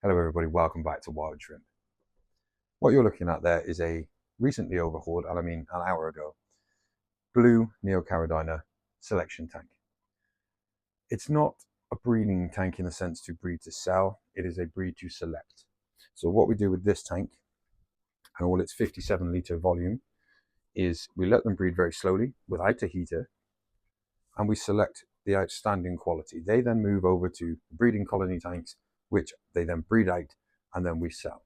Hello everybody, welcome back to Wild Shrimp. What you're looking at there is a recently overhauled, and I mean an hour ago, blue Neocaridina selection tank. It's not a breeding tank in the sense to breed to sell, it is a breed to select. So what we do with this tank, and all its 57 litre volume, is we let them breed very slowly without a heater, and we select the outstanding quality. They then move over to breeding colony tanks, which they then breed out, and then we sell.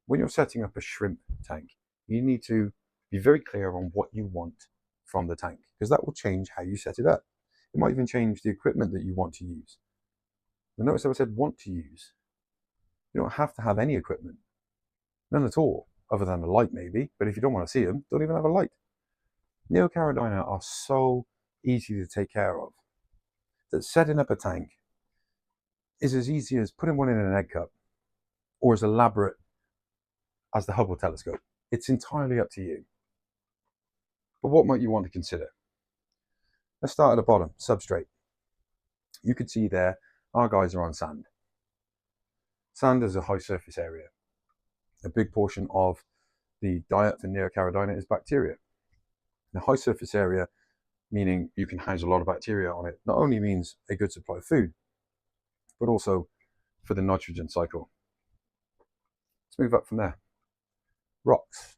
When you're setting up a shrimp tank, you need to be very clear on what you want from the tank, because that will change how you set it up. It might even change the equipment that you want to use. But notice how I said want to use. You don't have to have any equipment. None at all, other than a light maybe, but if you don't want to see them, don't even have a light. Neocaridina are so easy to take care of that setting up a tank is as easy as putting one in an egg cup or as elaborate as the Hubble telescope. It's entirely up to you. But what might you want to consider? Let's start at the bottom, substrate. You can see there, our guys are on sand. Sand is a high surface area. A big portion of the diet for Neocaridina is bacteria. Now, high surface area, meaning you can house a lot of bacteria on it, not only means a good supply of food, but also for the nitrogen cycle. Let's move up from there. Rocks.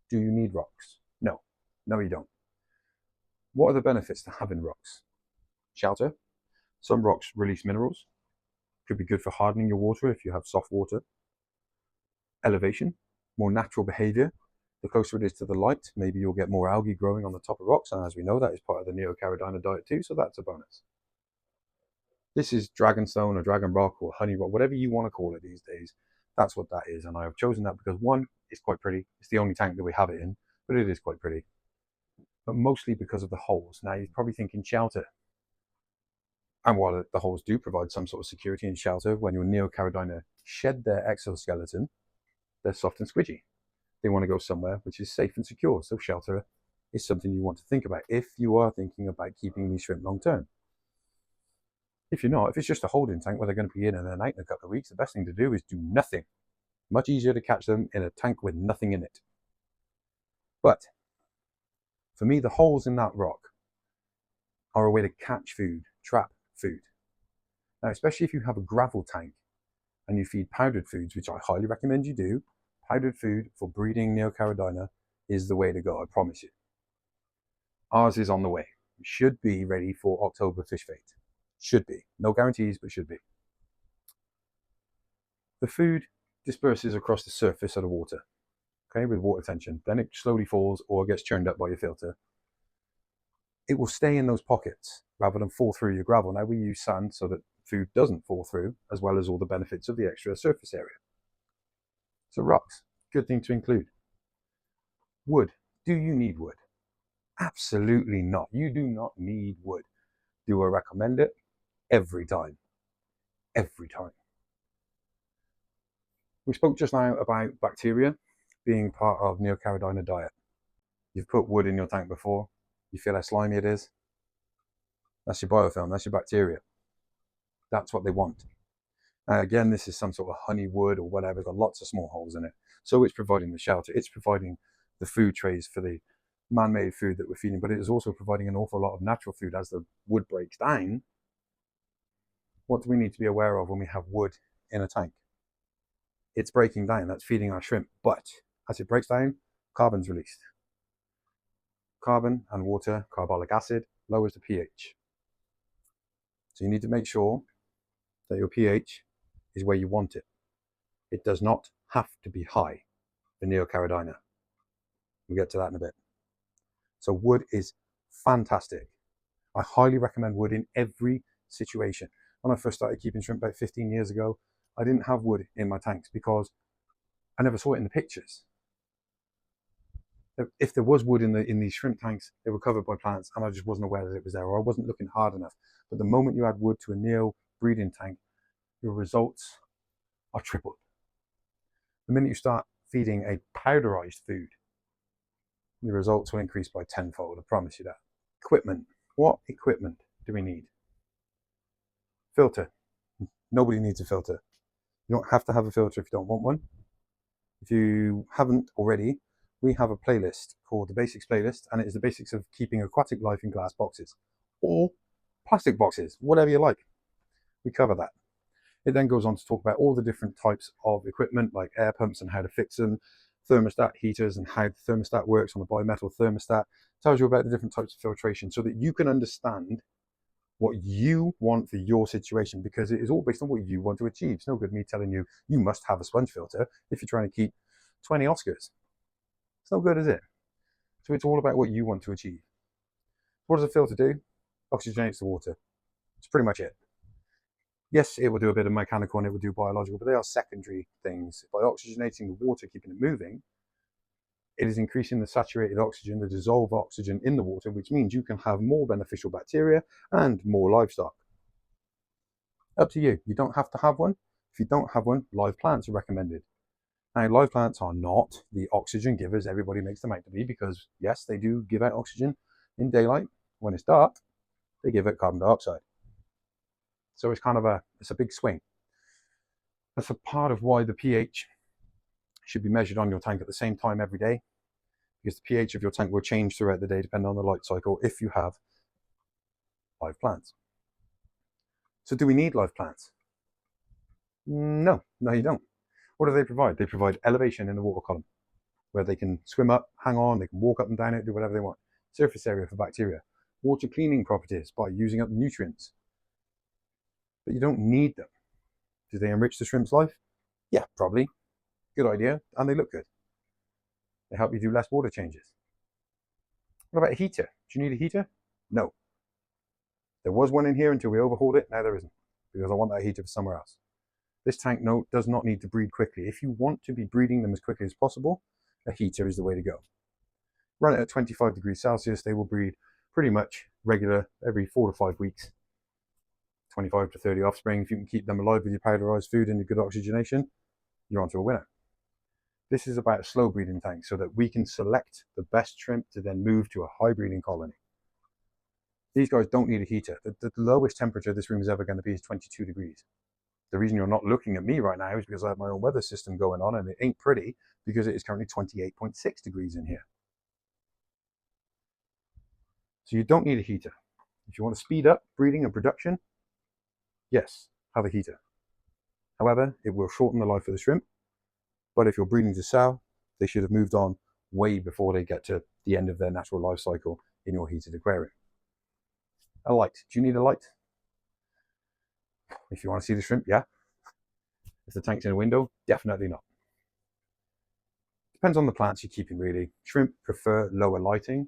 Do you need rocks? No. No, you don't. What are the benefits to having rocks? Shelter. Some rocks release minerals. Could be good for hardening your water if you have soft water. Elevation. More natural behavior. The closer it is to the light, maybe you'll get more algae growing on the top of rocks, and as we know, that is part of the Neocaridina diet too, so that's a bonus. This is dragonstone or dragon rock or honey rock, whatever you want to call it these days. That's what that is, and I have chosen that because one, it's quite pretty. It's the only tank that we have it in, but it is quite pretty. But mostly because of the holes. Now you're probably thinking shelter. And while the holes do provide some sort of security and shelter, when your Neocaridina shed their exoskeleton, they're soft and squidgy. They want to go somewhere which is safe and secure. So shelter is something you want to think about if you are thinking about keeping these shrimp long term. If you're not, if it's just a holding tank where they're going to be in and then out in a couple of weeks, the best thing to do is do nothing. Much easier to catch them in a tank with nothing in it. But for me, the holes in that rock are a way to catch food, trap food. Now, especially if you have a gravel tank and you feed powdered foods, which I highly recommend you do, powdered food for breeding Neocaridina is the way to go, I promise you. Ours is on the way. We should be ready for October fish fate. Should be. No guarantees, but should be. The food disperses across the surface of the water, okay, with water tension. Then it slowly falls or gets churned up by your filter. It will stay in those pockets rather than fall through your gravel. Now we use sand so that food doesn't fall through, as well as all the benefits of the extra surface area. So rocks, good thing to include. Wood. Do you need wood? Absolutely not. You do not need wood. Do I recommend it? Every time. Every time. We spoke just now about bacteria being part of Neocaridina diet. You've put wood in your tank before. You feel how slimy it is? That's your biofilm, that's your bacteria. That's what they want. Again, this is some sort of honey wood or whatever. It's got lots of small holes in it. So it's providing the shelter. It's providing the food trays for the man-made food that we're feeding, but it is also providing an awful lot of natural food as the wood breaks down. What do we need to be aware of when we have wood in a tank? It's breaking down. That's feeding our shrimp. But as it breaks down, carbon's released. Carbon and water, carbolic acid, lowers the pH. So you need to make sure that your pH is where you want it. It does not have to be high for Neocaridina. We'll get to that in a bit. So wood is fantastic. I highly recommend wood in every situation. When I first started keeping shrimp about 15 years ago, I didn't have wood in my tanks because I never saw it in the pictures. If there was wood in these shrimp tanks, they were covered by plants and I just wasn't aware that it was there, or I wasn't looking hard enough. But the moment you add wood to a Neo breeding tank, your results are tripled. The minute you start feeding a powderized food, the results will increase by tenfold, I promise you that. Equipment. What equipment do we need? Filter. Nobody needs a filter. You don't have to have a filter if you don't want one. If you haven't already, we have a playlist called the Basics Playlist, and it is the basics of keeping aquatic life in glass boxes or plastic boxes, whatever you like. We cover that. It then goes on to talk about all the different types of equipment like air pumps and how to fix them, thermostat heaters and how the thermostat works on a bimetal thermostat. Tells you about the different types of filtration so that you can understand what you want for your situation, because it is all based on what you want to achieve. It's no good me telling you you must have a sponge filter if you're trying to keep 20 Oscars. It's no good, is it? So it's all about what you want to achieve. What does a filter do? Oxygenates the water. It's pretty much it. Yes, it will do a bit of mechanical and it will do biological, but they are secondary things. By oxygenating the water, keeping it moving, it is increasing the saturated oxygen, the dissolved oxygen in the water, which means you can have more beneficial bacteria and more livestock. Up to you. You don't have to have one. If you don't have one, live plants are recommended. Now, live plants are not the oxygen givers everybody makes them out to be, because yes, they do give out oxygen in daylight. When it's dark, they give out carbon dioxide. So it's kind of a big swing. That's a part of why the pH should be measured on your tank at the same time every day, because the pH of your tank will change throughout the day depending on the light cycle if you have live plants. So do we need live plants? No, you don't. What do they provide? They provide elevation in the water column, where they can swim up, hang on, they can walk up and down it, do whatever they want. Surface area for bacteria. Water cleaning properties by using up nutrients. But you don't need them. Do they enrich the shrimp's life? Yeah, probably. Good idea. And they look good. They help you do less water changes. What about a heater? Do you need a heater? No. There was one in here until we overhauled it. Now there isn't, because I want that heater for somewhere else. This tank does not need to breed quickly. If you want to be breeding them as quickly as possible, a heater is the way to go. Run it at 25 degrees Celsius. They will breed pretty much regular every 4 to 5 weeks. 25 to 30 offspring. If you can keep them alive with your powderized food and your good oxygenation, you're onto a winner. This is about a slow breeding tank so that we can select the best shrimp to then move to a high breeding colony. These guys don't need a heater. The lowest temperature this room is ever going to be is 22 degrees. The reason you're not looking at me right now is because I have my own weather system going on, and it ain't pretty because it is currently 28.6 degrees in here. So you don't need a heater. If you want to speed up breeding and production, yes, have a heater. However, it will shorten the life of the shrimp. But if you're breeding to sell, they should have moved on way before they get to the end of their natural life cycle in your heated aquarium. A light. Do you need a light? If you want to see the shrimp, yeah. If the tank's in a window, definitely not. Depends on the plants you're keeping, really. Shrimp prefer lower lighting.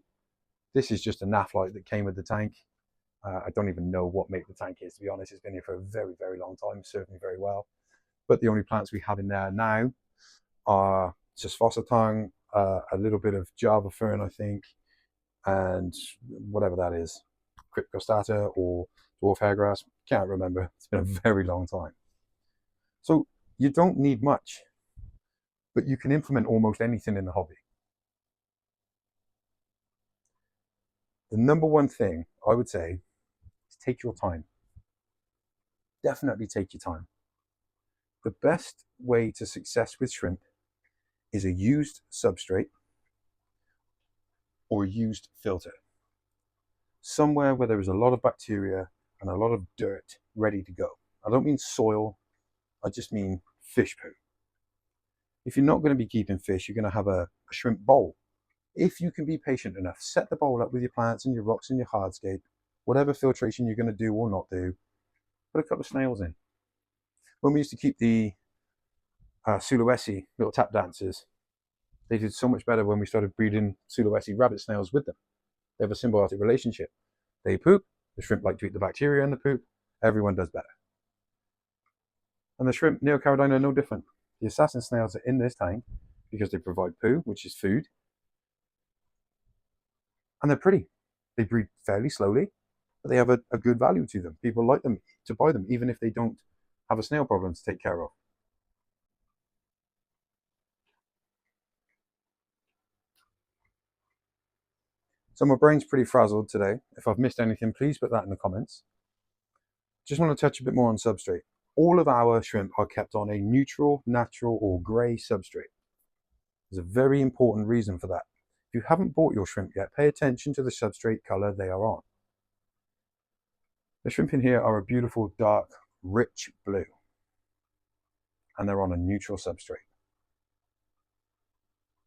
This is just a NAF light that came with the tank. I don't even know what make the tank is, to be honest. It's been here for a very, very long time, served me very well. But the only plants we have in there now are Cisphosatong, a little bit of Java fern, I think, and whatever that is, Cryptostata or dwarf hairgrass. Can't remember. It's been a very long time. So you don't need much, but you can implement almost anything in the hobby. The number one thing I would say is take your time. Definitely take your time. The best way to success with shrimp is a used substrate or a used filter. Somewhere where there is a lot of bacteria and a lot of dirt ready to go. I don't mean soil, I just mean fish poo. If you're not going to be keeping fish, you're going to have a shrimp bowl. If you can be patient enough, set the bowl up with your plants and your rocks and your hardscape, whatever filtration you're going to do or not do, put a couple of snails in. When we used to keep the Sulawesi little tap dancers, they did so much better when we started breeding Sulawesi rabbit snails with them. They have a symbiotic relationship. They poop, the shrimp like to eat the bacteria in the poop, everyone does better. And the shrimp, Neocaridina, are no different. The assassin snails are in this tank because they provide poo, which is food, and they're pretty. They breed fairly slowly, but they have a good value to them. People like them to buy them, even if they don't have a snail problem to take care of. So my brain's pretty frazzled today. If I've missed anything, please put that in the comments. Just want to touch a bit more on substrate. All of our shrimp are kept on a neutral, natural, or grey substrate. There's a very important reason for that. If you haven't bought your shrimp yet, pay attention to the substrate colour they are on. The shrimp in here are a beautiful, dark, rich blue, and they're on a neutral substrate.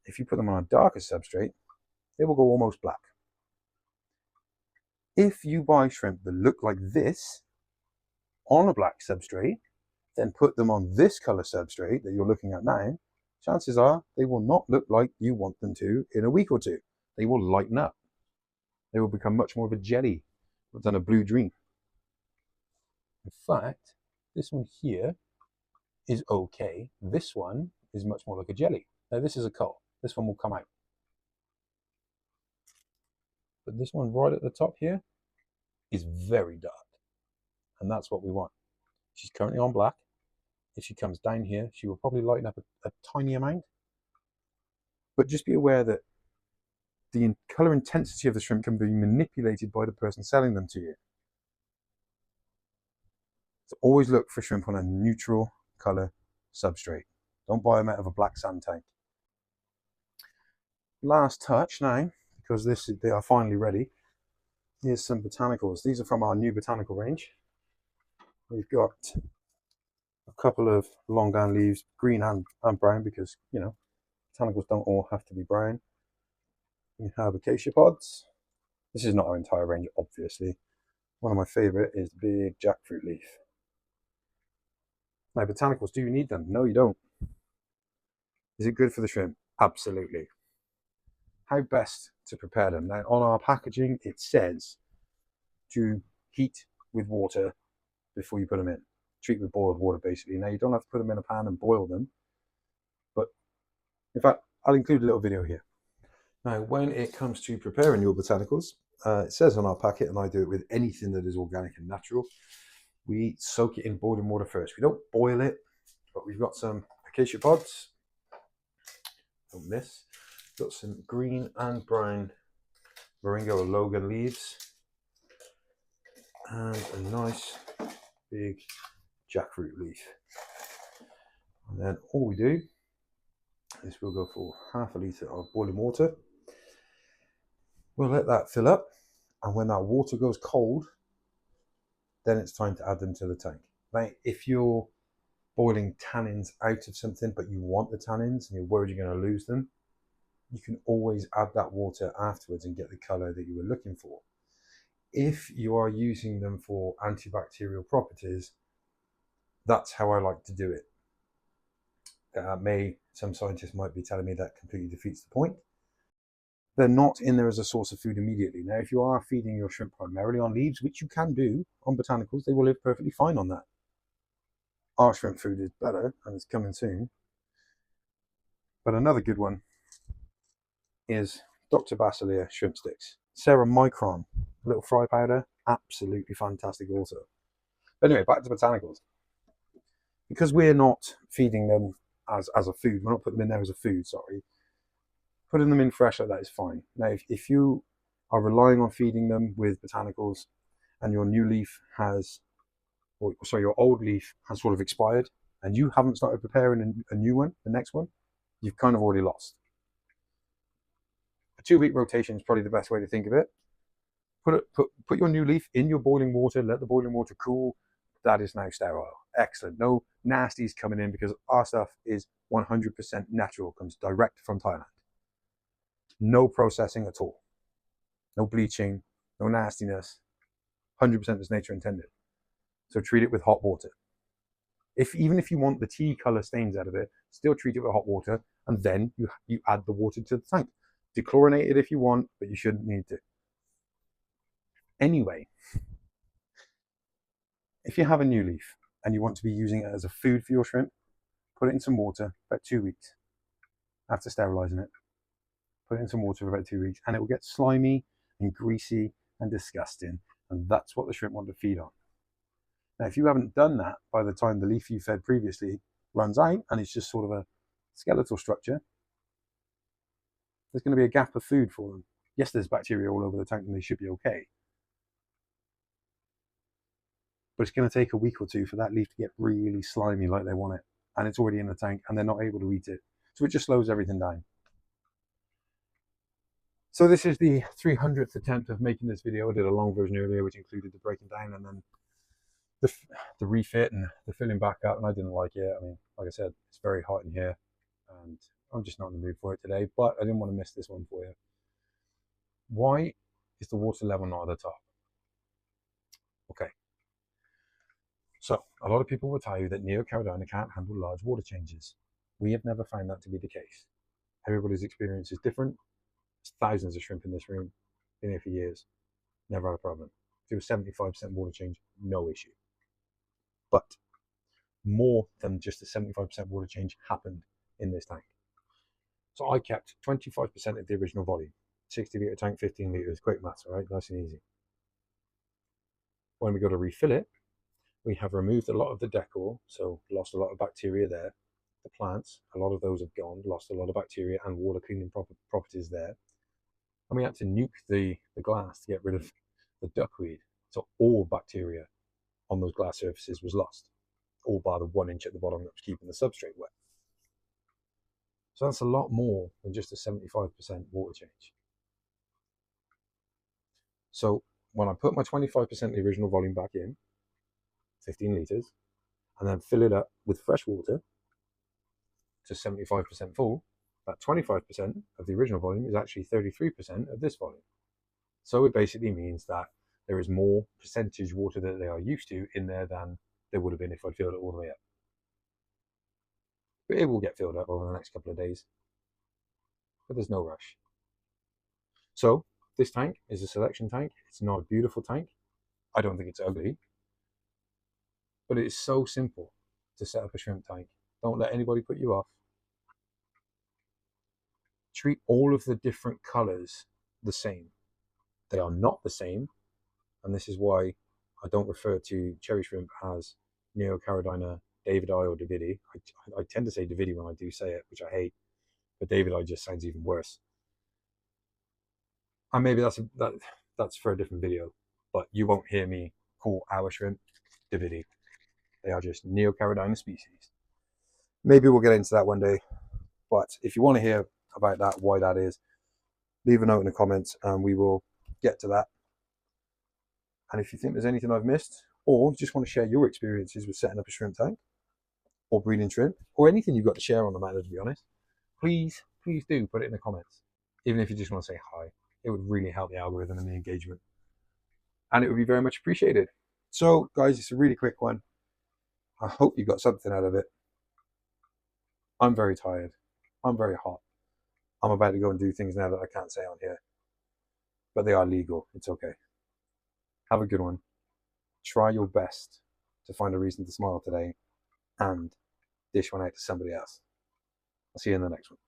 If you put them on a darker substrate, they will go almost black. If you buy shrimp that look like this on a black substrate, then put them on this color substrate that you're looking at now, chances are they will not look like you want them to in a week or two. They will lighten up. They will become much more of a jelly than a blue dream. In fact, this one here is okay. This one is much more like a jelly. Now this is a coal. This one will come out. But this one right at the top here is very dark. And that's what we want. She's currently on black. If she comes down here, she will probably lighten up a tiny amount. But just be aware that the color intensity of the shrimp can be manipulated by the person selling them to you. So always look for shrimp on a neutral color substrate. Don't buy them out of a black sand tank. Last touch now, because they are finally ready. Here's some botanicals. These are from our new botanical range. We've got a couple of longan leaves, green and brown, because, you know, botanicals don't all have to be brown. We have acacia pods. This is not our entire range, obviously. One of my favourite is the big jackfruit leaf. Now, botanicals, do you need them? No, you don't. Is it good for the shrimp? Absolutely. How best to prepare them? Now, on our packaging, it says to heat with water before you put them in. Treat with boiled water, basically. Now, you don't have to put them in a pan and boil them. But, in fact, I'll include a little video here. Now, when it comes to preparing your botanicals, it says on our packet, and I do it with anything that is organic and natural, we soak it in boiling water first. We don't boil it, but we've got some acacia pods. Don't miss. Got some green and brown moringa or logan leaves. And a nice big jackfruit leaf. And then all we do is we'll go for half a litre of boiling water. We'll let that fill up, and when that water goes cold, then it's time to add them to the tank. Now, if you're boiling tannins out of something, but you want the tannins and you're worried you're going to lose them, you can always add that water afterwards and get the colour that you were looking for. If you are using them for antibacterial properties, that's how I like to do it. Some scientists might be telling me that completely defeats the point. They're not in there as a source of food immediately. Now, if you are feeding your shrimp primarily on leaves, which you can do on botanicals, they will live perfectly fine on that. Our shrimp food is better, and it's coming soon. But another good one is Dr. Basilia shrimp sticks. Sarah Micron, a little fry powder, absolutely fantastic also. But anyway, back to botanicals. Because we're not feeding them as a food, we're not putting them in there as a food, sorry. Putting them in fresh like that is fine. Now, if you are relying on feeding them with botanicals and your new leaf has, or sorry, your old leaf has sort of expired and you haven't started preparing a new one, the next one, you've kind of already lost. A 2-week rotation is probably the best way to think of it. Put your new leaf in your boiling water, let the boiling water cool. That is now sterile. Excellent. No nasties coming in, because our stuff is 100% natural, comes direct from Thailand. No processing at all. No bleaching, no nastiness. 100% as nature intended. So treat it with hot water. Even if you want the tea color stains out of it, still treat it with hot water, and then you add the water to the tank. Dechlorinate it if you want, but you shouldn't need to. Anyway, if you have a new leaf and you want to be using it as a food for your shrimp, put it in some water about 2 weeks after sterilizing it. Put it in some water for about 2 weeks, and it will get slimy and greasy and disgusting, and that's what the shrimp want to feed on. Now, if you haven't done that by the time the leaf you fed previously runs out and it's just sort of a skeletal structure, there's going to be a gap of food for them. Yes, there's bacteria all over the tank and they should be okay. but it's going to take a week or two for that leaf to get really slimy like they want it, and it's already in the tank and they're not able to eat it. So it just slows everything down. So this is the 300th attempt of making this video. I did a long version earlier, which included the breaking down and then the refit and the filling back up, and I didn't like it. I mean, like I said, it's very hot in here, and I'm just not in the mood for it today, but I didn't want to miss this one for you. Why is the water level not at the top? Okay. So, a lot of people will tell you that Neocaridina can't handle large water changes. We have never found that to be the case. Everybody's experience is different. There's thousands of shrimp in this room. Been here for years. Never had a problem. If it was 75% water change, no issue. But more than just a 75% water change happened in this tank. So I kept 25% of the original volume. 60 litre tank, 15 litres, quick maths, all right? Nice and easy. When we go to refill it, we have removed a lot of the decor, so lost a lot of bacteria there. The plants, a lot of those have gone, lost a lot of bacteria and water cleaning properties there. And we had to nuke the glass to get rid of the duckweed. So all bacteria on those glass surfaces was lost, all bar the 1 inch at the bottom that was keeping the substrate wet. So that's a lot more than just a 75% water change. So when I put my 25% of the original volume back in, 15 litres, and then fill it up with fresh water to 75% full, that 25% of the original volume is actually 33% of this volume. So it basically means that there is more percentage water that they are used to in there than there would have been if I'd filled it all the way up. But it will get filled up over the next couple of days. But there's no rush. So this tank is a selection tank. It's not a beautiful tank. I don't think it's ugly. But it is so simple to set up a shrimp tank. Don't let anybody put you off. Treat all of the different colors the same. They are not the same, and this is why I don't refer to cherry shrimp as Neocaridina, Davidii, or Davidi. I tend to say Davidi when I do say it, which I hate, but Davidii just sounds even worse. And maybe that's for a different video, but you won't hear me call our shrimp Davidi. They are just Neocaridina species. Maybe we'll get into that one day, but if you want to hear about that, why that is, leave a note in the comments and we will get to that. And if you think there's anything I've missed, or you just want to share your experiences with setting up a shrimp tank or breeding shrimp, or anything you've got to share on the matter, to be honest, please do put it in the comments. Even if you just want to say hi, it would really help the algorithm and the engagement, and it would be very much appreciated. So guys, it's a really quick one. I hope you got something out of it. I'm very tired. I'm very hot. I'm about to go and do things now that I can't say on here, but they are legal. It's okay. Have a good one. Try your best to find a reason to smile today and dish one out to somebody else. I'll see you in the next one.